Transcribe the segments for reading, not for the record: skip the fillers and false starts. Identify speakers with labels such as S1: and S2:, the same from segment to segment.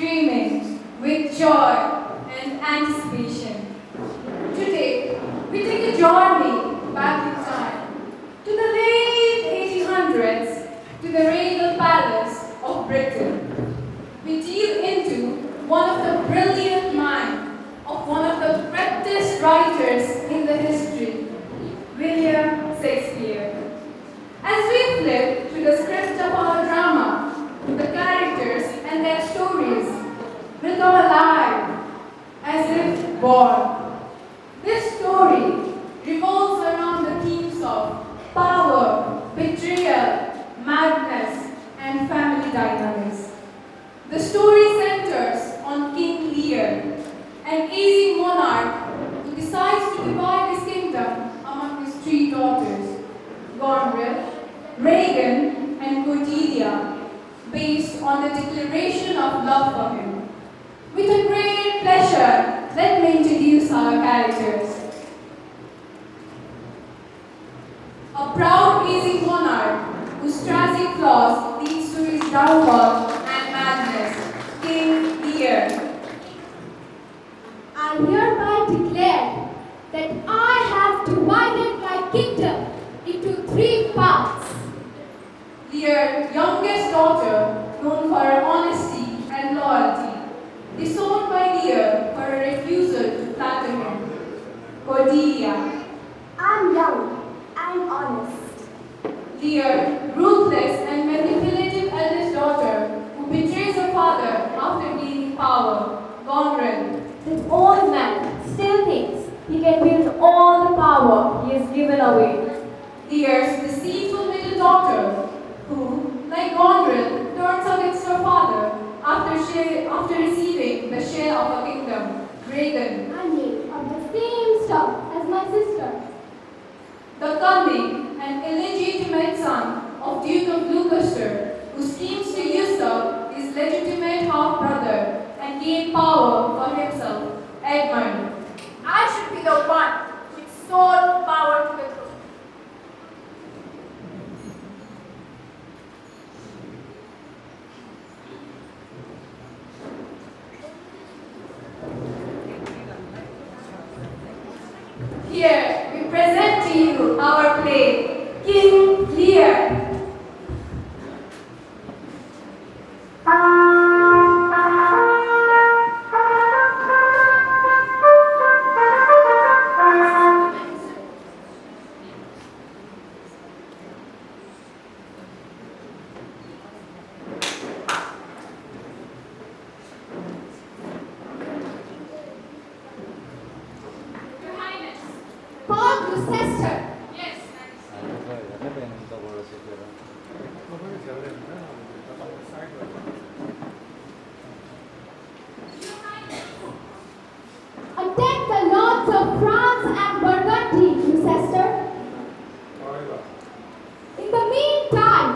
S1: dreaming with joy and anticipation. Today, we take a journey back in time to the late 1800s to the regal palace of Britain. We delve into one of the brilliant minds of one of the greatest writers in the history, William Shakespeare. As we flip through the script of our drama, the characters and their stories will come alive as if born. This story revolves around the themes of power, betrayal, madness, and family dynamics. The story centers on King Lear, an aging monarch who decides to divide his kingdom among his three daughters, Goneril, Regan, and Cordelia, based on the declaration of love for him. With a great pleasure, let me introduce our characters. A proud, aging monarch whose tragic flaws leads to his downfall and madness, King Lear.
S2: I hereby declare that I have divided my kingdom into 3 parts.
S1: Lear's youngest daughter, known for her honesty and loyalty, disowned by Lear for her refusal to flatter him. Cordelia.
S2: I'm young and honest.
S1: Lear, ruthless and manipulative eldest daughter, who betrays her father after gaining power. Goneril.
S3: That old man still thinks he can wield all the power he has given away.
S1: Lear's deceitful middle daughter, who, like Goneril, turns against her father after receiving the share of a kingdom. Regan.
S2: I'm made of the same stuff as my sister.
S1: The cunning and illegitimate son of Duke of Gloucester, who schemes to usurp his legitimate half-brother and gain power for himself. Edmund.
S4: I should be the one with sole power to the throne.
S1: Here we present to you our play, King Lear.
S2: Gloucester.
S4: Yes,
S2: Attend the lords of France and Pragati, Gloucester. In the meantime,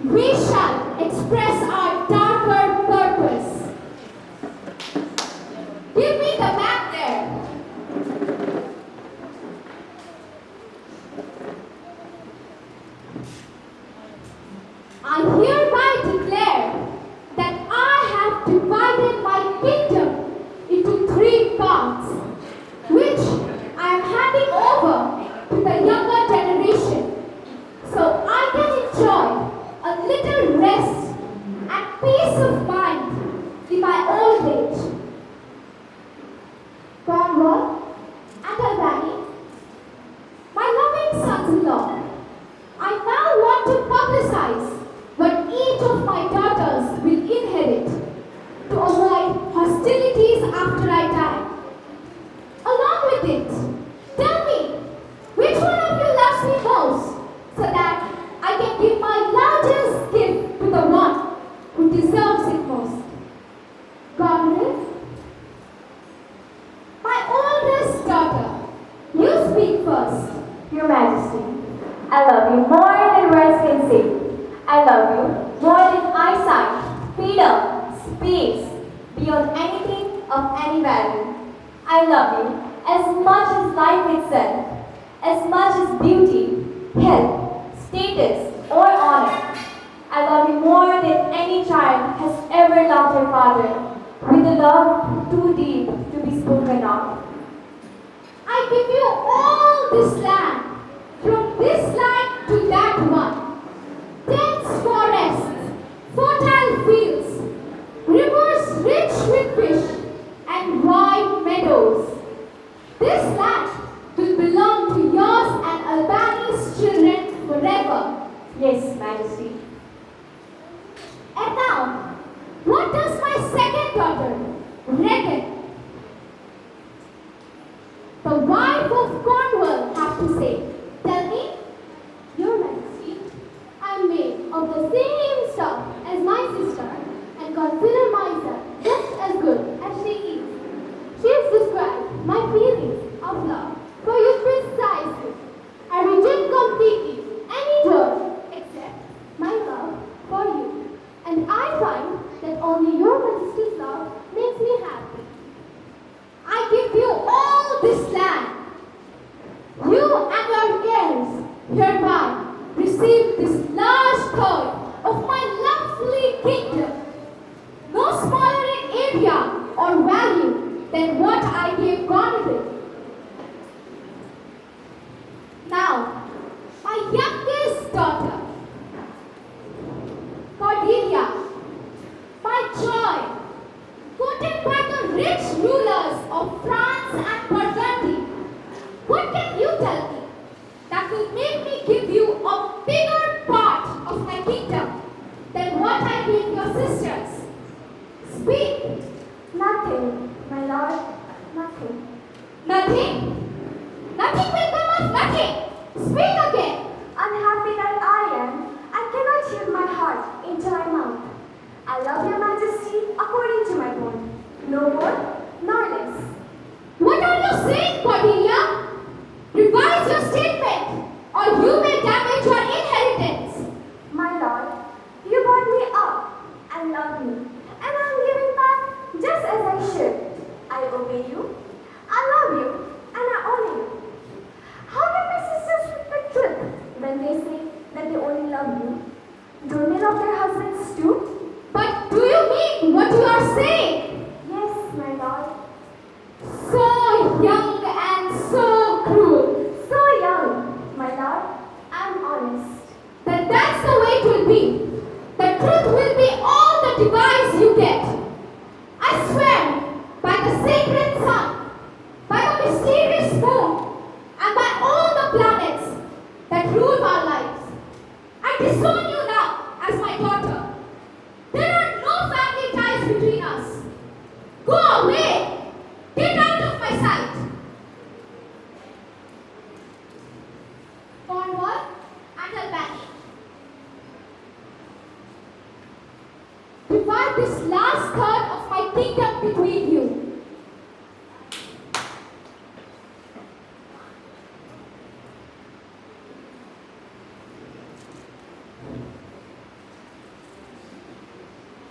S2: we shall express our darker purpose. Give me the map there. I hereby declare that I have divided my kingdom into 3 parts, which I am handing over to the younger generation, so I can enjoy a little rest and peace of mind in my old age. Cornwall and Albany, my loving sons-in-law, I now want to publicize what each of my daughters will inherit to avoid hostilities after I die. Along with it, tell me, which one of you loves me most, so that I can give my largest gift to the one who deserves it most. Goneril? My oldest daughter, you speak first.
S3: Your Majesty, I love you more than words can say. I love you more than eyesight, freedom, space, beyond anything of any value. I love you as much as life itself, as much as beauty, health, status, or honor. I love you more than any child has ever loved her father too deep to be spoken of.
S2: I give you all this land, from this land to that one. Dense forests, fertile fields, rivers rich with fish, and wide meadows. This land will belong to yours and Albany's children forever.
S3: Yes, Majesty.
S2: And now, what does my second daughter, Regan, the wife of Cornwall, have to say? Tell me.
S5: Your Majesty, I am made of the same stuff as my sister and consider myself just as good as she is. She has described my feelings of love for you precisely. I reject completely any word except my love for you. And I find that only your Majesty's love makes me happy.
S2: I give you all this land. You and your heirs hereby receive this large third of my lovely kingdom, no smaller in area or value than what I gave Goneril. Now, my youngest daughter, Cordelia, my joy, quoted by the rich rulers of France and Pragati. What can you tell me that will make me give you a bigger part of my kingdom than what I gave your sisters? Speak.
S3: Nothing, my lord, nothing.
S2: Nothing? Nothing will come of nothing. Speak again.
S3: Unhappy that I am, I cannot yield my heart into my mouth. I love your Majesty according to my bond, no more nor less.
S2: What are you saying, Cordelia? Revise your statement, or you may damage your inheritance.
S3: My lord, you brought me up and loved me, and I am giving back just as I should. I obey you, I love you, and I honor you. How can my sisters speak the truth when they say that they only love you? Don't they love their husbands too?
S2: But do you mean what you are saying?
S3: Yes, my lord.
S2: So young and so cruel.
S3: So young, my lord, I am honest.
S2: Then that's the way it will be. The truth will be all the device you get. I swear by the sacred sun, by the mysterious moon, and by all the planets that rule our lives. I disown you now as my daughter. There are no family ties between us. Go away. Get out of my sight. Cornwall and Albany. Divide this last third of my kingdom between you.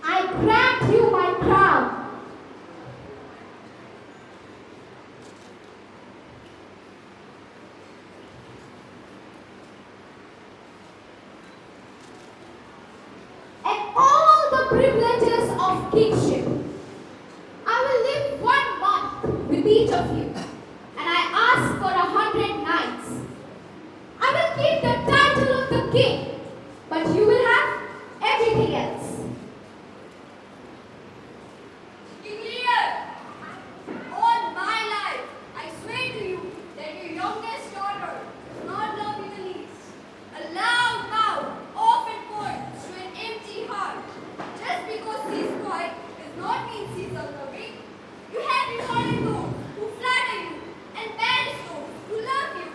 S2: I grant you my crown. And all the privileges of kingship. I will live 1 month with each of you, and I ask for 100 nights. I will keep the title of the king, but you will have everything else.
S4: King Lear, on my life, I swear to you that your youngest daughter does not love you the least. A loud mouth often points to an empty heart. Just because she's quiet does not mean she's unloving. You have rewarded those who flatter you and banished those who love you.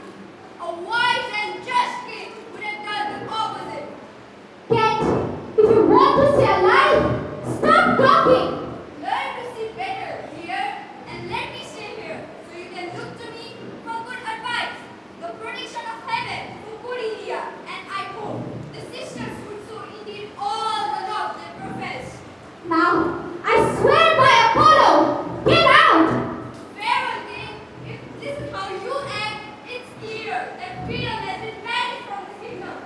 S4: A wise and just king would have done the opposite.
S2: Kent, if you want to stay alive, stop talking.
S4: Learn to see better here and let me stay here so you can look to me for good advice. The protection of heaven for Cordelia, and I hope the sisters would so indeed all the love they profess.
S2: Now, I swear by Apollo, get out.
S4: Farewell, king. If this is how you act, it's clear that freedom has been banished from the kingdom.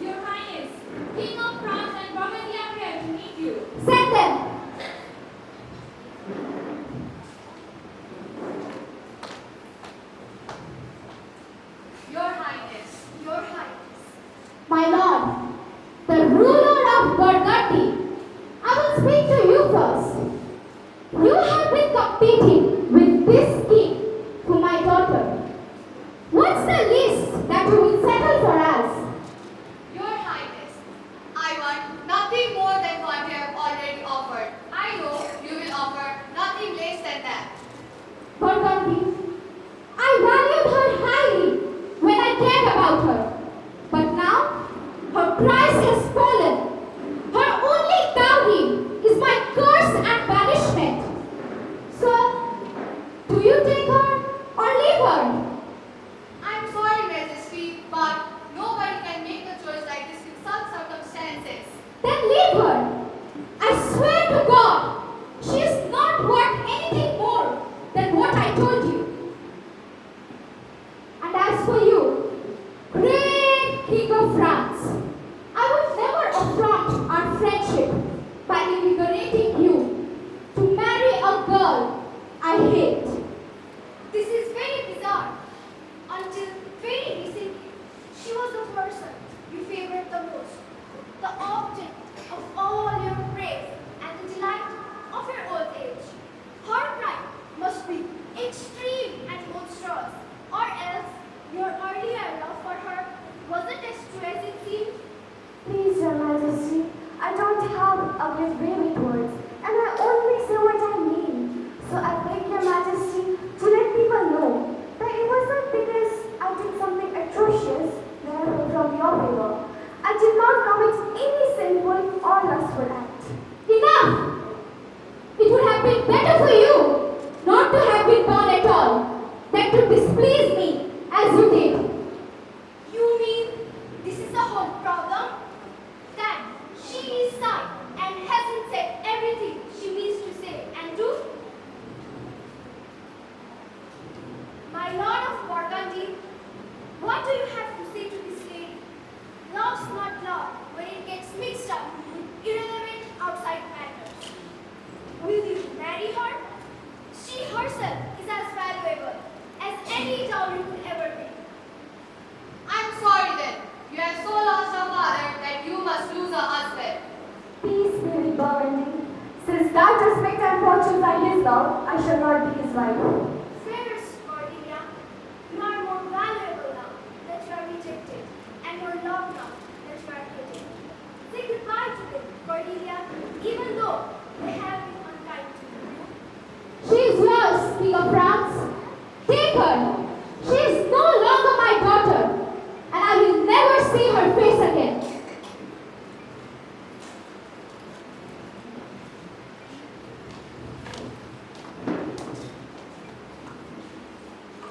S1: Your Highness, King of France and Pragati
S2: hate.
S5: This is very bizarre. Until very recently, she was the person you favored the most, the object of all your praise and the delight of your old age. Her pride must be extreme and monstrous, or else your earlier love for her wasn't as true as it seemed.
S3: Please, Your Majesty, I don't have a great baby words, and I only say what I mean. So I beg Your Majesty to let people know that it wasn't because I did something atrocious that I fell from your favor. I did not commit any sinful or lustful act.
S2: Enough! It would have been better for you not to have been born at all than to displease me as you did.
S5: You mean this is the whole problem? That she is silent and hasn't said everything she means to say and do? My Lord of Pragati, what do you have to say to this lady? Love's not love when it gets mixed up with irrelevant outside matters. Will you marry her? She herself is as valuable as any dowry could ever be.
S4: I'm sorry then. You have so lost her father that you must lose her husband.
S3: Peace be with Burgundy. Since that respect and fortunes are his love, I shall not be his wife.
S5: Fairest Cordelia, you are more valuable now that you are rejected, and more loved now that you are hated. Say goodbye to them, Cordelia, even though they have been unkind to you.
S2: She is yours, King of France. Take her. She is no longer my daughter, and I will never see her face again.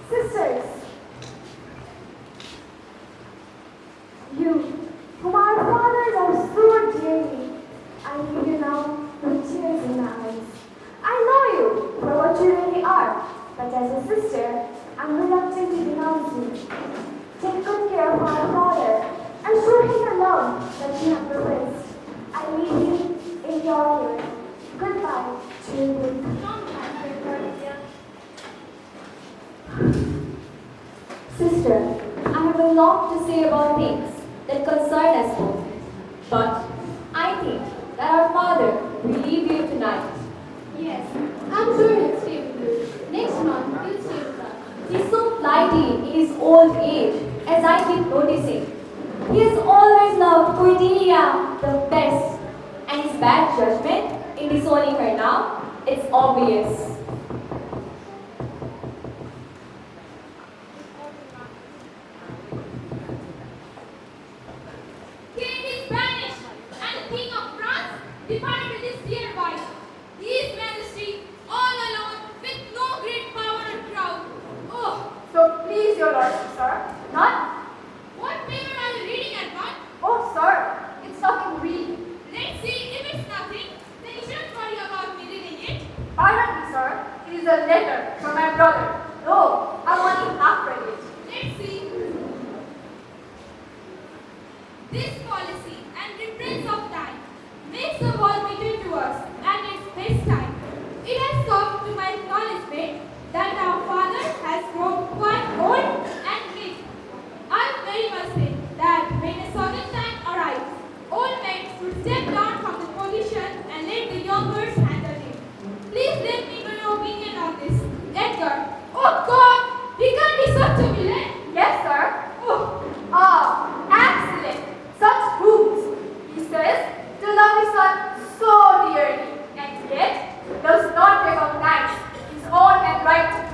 S3: Sisters, you, whom our father loves so dearly, I leave you now with tears in my eyes. I know you for what you really are, but as a sister, I'm reluctant to denounce you. Take good care of our father and show him the love that you have professed. I leave you in your care. Goodbye, children.
S5: Long time, dear Cordelia.
S3: Sister,
S6: I have a lot to say about things that concern us both. But I think that our father will leave you tonight.
S2: Yes, I'm sure he'll stay with you. Next month, he'll stay with us.
S6: He's so flighty in his old age, as I keep noticing. He has always loved Cordelia the best, and his bad judgment in disowning her now, it's obvious.
S7: King is banished, and the King of France departed with his dear wife, His Majesty, all alone, with no great power or crown. Oh,
S1: So please, your lordship, sir. None?
S7: what paper are you reading, Edmund?
S1: Oh, sir, it's nothing really.
S7: Let's see. If it's nothing, then you shouldn't worry about me reading it.
S1: Pardon me, sir. It is a letter from my brother. No, I'm only half read it.
S7: Let's see. This policy and reference of time makes the world between to us at its best time. It has come to my acknowledgement that our father has grown quite old and weak. I very much think that when a certain time arrives, old men should step down from the position and let the youngers handle it. Please let me know your opinion on this. Edgar. Oh God, he can't be such a villain.
S1: Yes, sir. Oh, excellent. Such fools. He says to love his son so dearly, and yet does not recognize his own handwriting.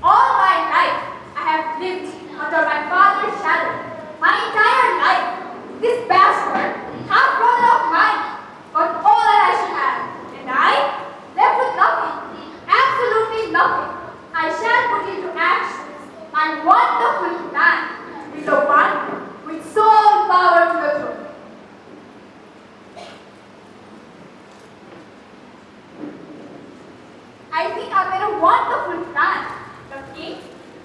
S1: All my life I have lived under my father's shadow. My entire life, this bastard, half brother of mine, got all that I should have, and I left with nothing, absolutely nothing. I shall put into action my wonderful plan with the one with sole power to the throne. I think I made a wonderful plan. The king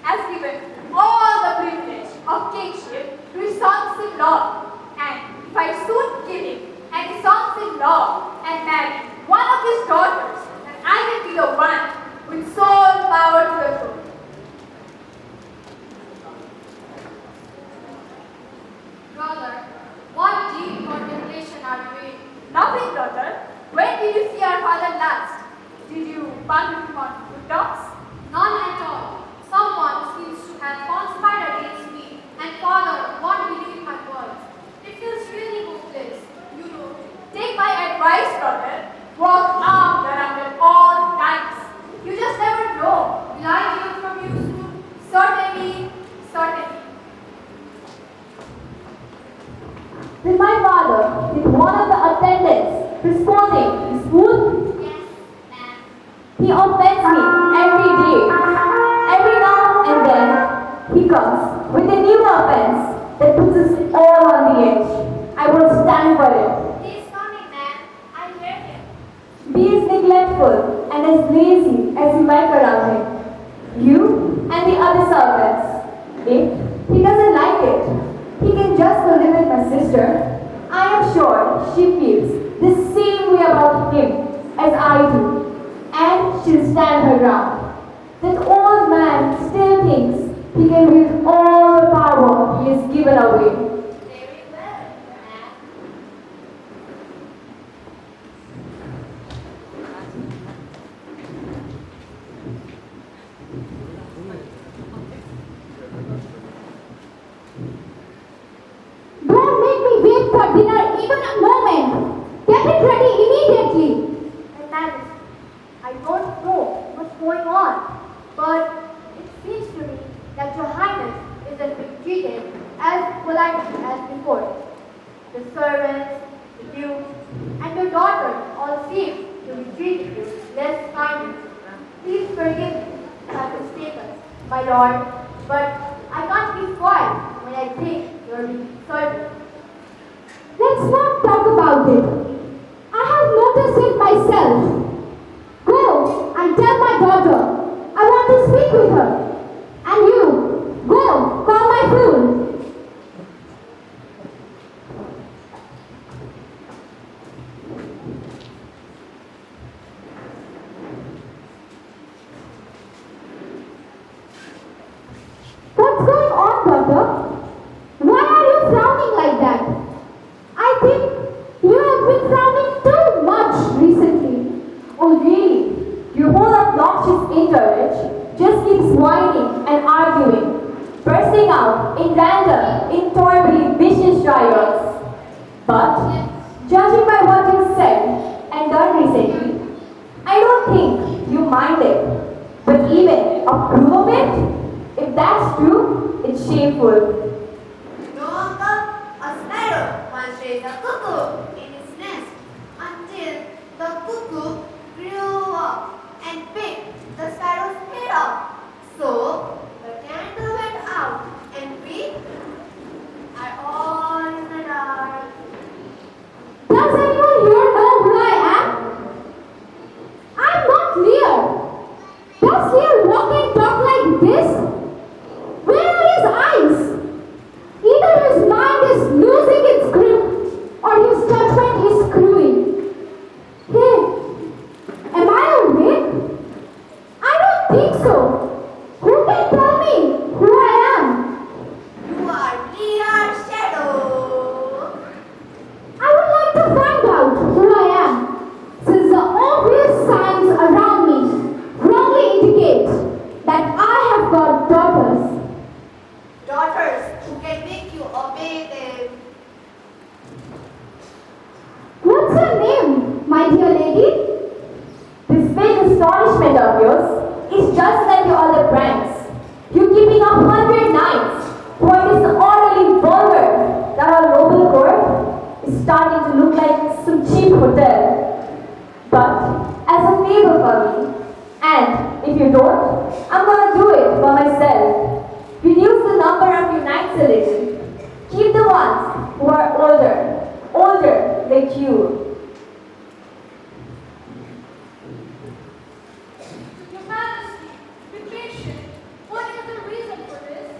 S1: has given all the privilege of kingship to his sons-in-law, and if I soon kill him and his sons-in-law and marry one of his daughters, then I will be the one with sole
S3: talks?
S5: None at all. Someone seems to have conspired against me, and Father won't believe my words. It feels really hopeless. You know.
S3: Take my advice, brother. Walk armed around at all times. You just never know.
S5: Will I hear from you soon?
S3: Certainly, certainly.
S6: With my father, with one of the attendants responding to his food,
S5: Yes, ma'am.
S6: he offends me every day. Every now and then, he comes with a new offense that puts us all on the edge. I won't stand for it.
S5: He's coming, ma'am. I hear him.
S6: Be as neglectful and as lazy as you like around him. You and the other servants. If he doesn't like it, he can just go live with my sister. I am sure she feels the same way about him as I do. And she'll stand her ground. That old man still thinks he can wield all the power he has given away.
S5: Very well, ma'am.
S2: Don't make me wait for dinner even a moment. Get it ready immediately.
S3: Your Majesty, I don't know what's going on, but it seems to me that Your Highness isn't being treated as politely as before. The servants, the Duke, and your daughter all seem to be treating you less kindly. Please forgive me if I've mistaken, my lord, but I can't keep quiet when I think you're being insulted.
S2: Let's not talk about it. I have noticed it myself. Go and tell my daughter I want to speak with her. And you, go, call my fool. What's going on, daughter? Why are you frowning like that? I think you have been frowning too much recently.
S6: Oh really? Your whole obnoxious interage just keeps whining and arguing, bursting out in random, intolerably vicious riots. But, judging by what you said and done recently, I don't think you mind it. But even approve of it? If that's true, it's shameful.
S4: No, uncle. A sparrow once raised a cuckoo in its nest until the cuckoo grew up and picked the sparrow's head off. So the candle went out and we are all in the dark.
S2: Does anyone here know who I am? I'm not Lear. Does Lear walk and talk like this? Where are his eyes? Either his mind is losing its grip or his judgment is screwing. Hey, am I awake? I don't think so. Who can tell me who I am?
S4: You are Lear's shadow.
S2: I would like to find out who I am, since the obvious signs around me wrongly indicate that I have got daughters.
S4: Daughters who can make you obey them.
S2: What's your name, my dear lady?
S6: This fake astonishment of yours is just like your other pranks. You keeping up 100 nights for this orderly vulgar that our noble court is starting to look like some cheap hotel. But as a favor for me, and if you don't, I'm gonna do it for myself. Reduce the number of your nights a little. Keep the ones who are older like you.
S1: Your Majesty, be patient. What is the reason for this?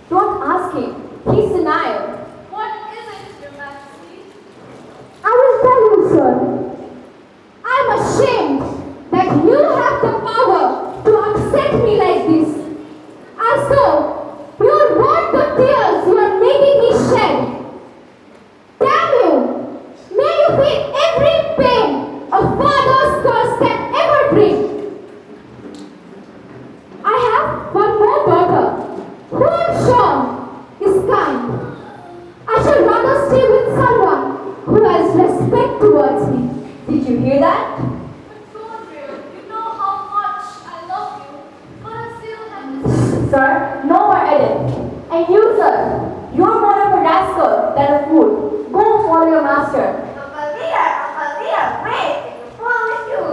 S6: Don't ask him. He's senile.
S1: What is it, Your Majesty?
S2: I will tell you, sir. I'm ashamed that you have the power to upset me like this. Also, you want the tears
S3: Sir, no more edit. And you, sir, you're more of a rascal than a fool. Go follow your master.
S8: Uncle Lear, wait! Follow you!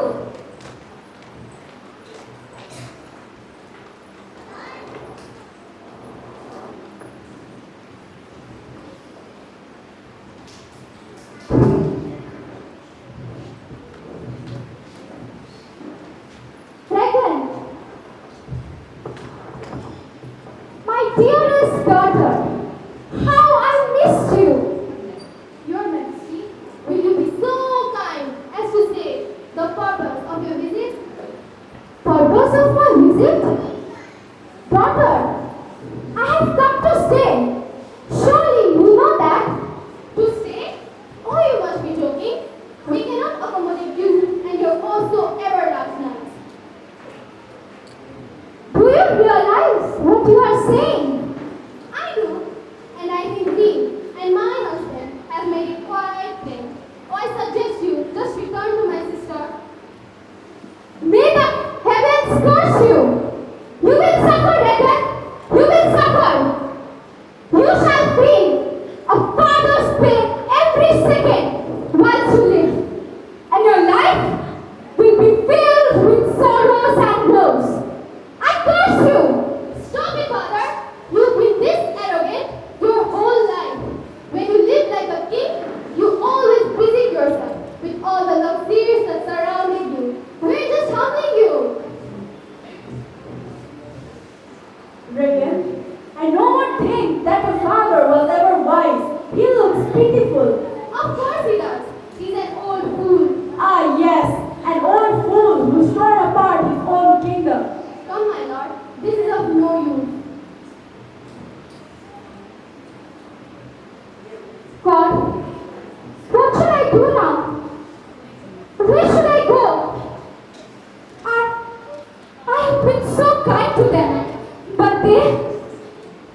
S2: Regan, my dearest daughter, how I missed you.
S5: Your Majesty, will you be so kind as to say the purpose of your visit?
S2: Purpose of my visit? Daughter, I have come to stay. Surely you know that.
S5: To stay? Oh, you must be joking. We cannot accommodate you and your also ever large nights.
S2: Do you realize what you are saying?
S5: I do, and I think we and my husband have made it quite plain. Oh, I suggest you just return to my sister.
S2: May the heavens curse you! You will suffer, Regan! You will suffer! You shall feel a father's pain every second whilst you live, and your life will be filled with sorrows and woes. I curse you!
S5: Stop it, father! You've been this arrogant your whole life. When you live like a king, you always busy yourself with all the luxuries that surrounding you. We're just humbling you.
S6: Regan, I no more think that your father was ever wise. He looks pitiful.
S5: Of course he does. He's an old fool.
S6: Ah, yes, an old fool who's torn apart his own kingdom.
S5: Come, my lord. This is of no use.
S2: God, what should I do now? Where should I go? I have been so kind to them, but they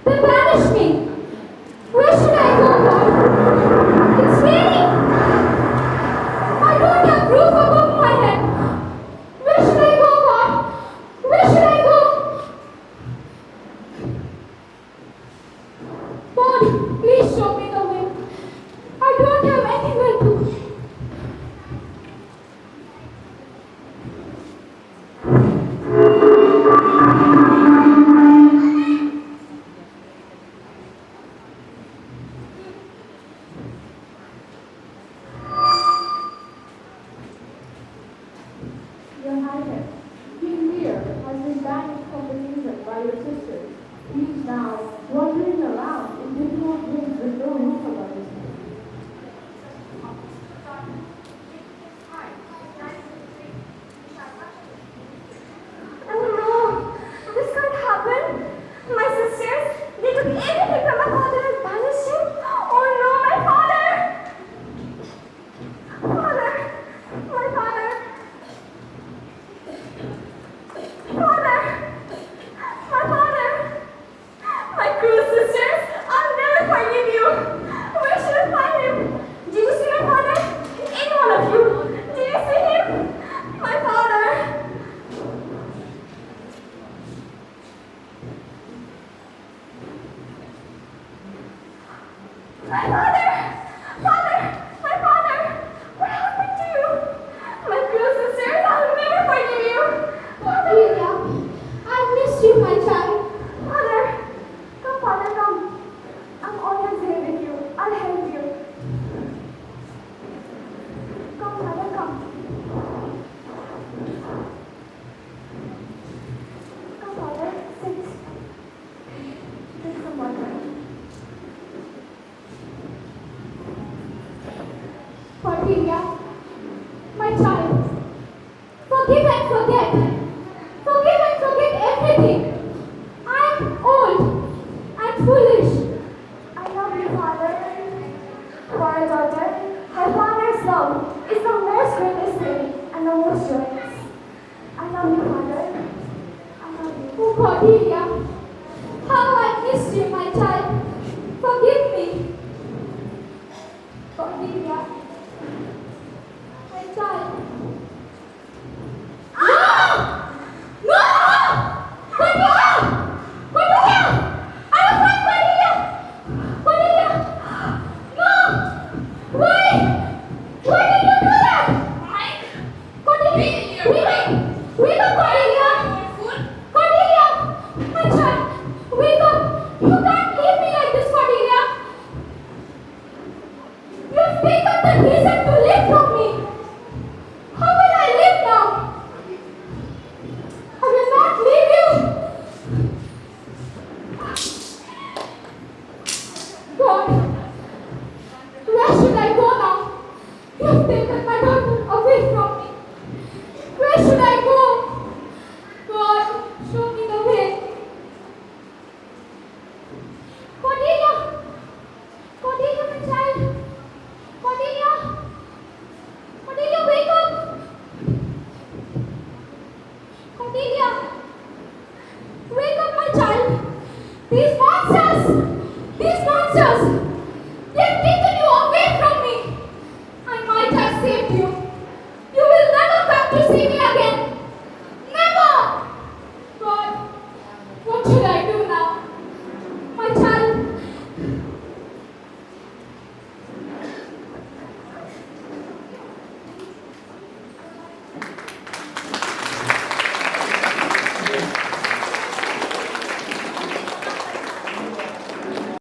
S2: banish me. Where should I go, God? It's raining. I don't have roof above my head. Where should I go, God? Where should I go? God, please show me the way. I don't have anywhere to.
S9: Your Highness, King Lear has been banished from the kingdom by your sisters. He is now wandering around in difficult rooms with no roof above his head.
S3: Oh no, this can't happen. My sisters, they took everything from my father and banished him. Oh no, my father! Father! My father! Father! My father! My cruel sisters, I'll never forgive you. Where should I find him? Did you see my father? Any one of you? Did you see him? My father! My father! Father! My father! What happened to you? My cruel sisters, I'll never forgive you.
S5: Cordelia, I miss you, my child.
S3: Father! Come, father, come. I'm always here with you. I'll help you. Come, father, come. Come, father, sit. Take some water.
S2: Cordelia, my child, forgive and forget. Forgive and forget everything. I am old and foolish.
S3: I love you, father. For a daughter, her father's love is the most greatest thing and the most joyous. I love you, father. I love you.
S2: Oh, Cordelia, how I miss you, my child. Forgive me. Cordelia, my child. Ah! No! Cordelia! Cordelia! Cordelia! My child, wake up! You can't leave me like this, Cordelia! You've taken the reason to live from me! How will I live now? I will not leave you! God, where should I go now? You've taken my daughter away from me. Where should I go? God, show me the way. Cordelia! Cordelia, my child! Cordelia! Cordelia, wake up! Cordelia!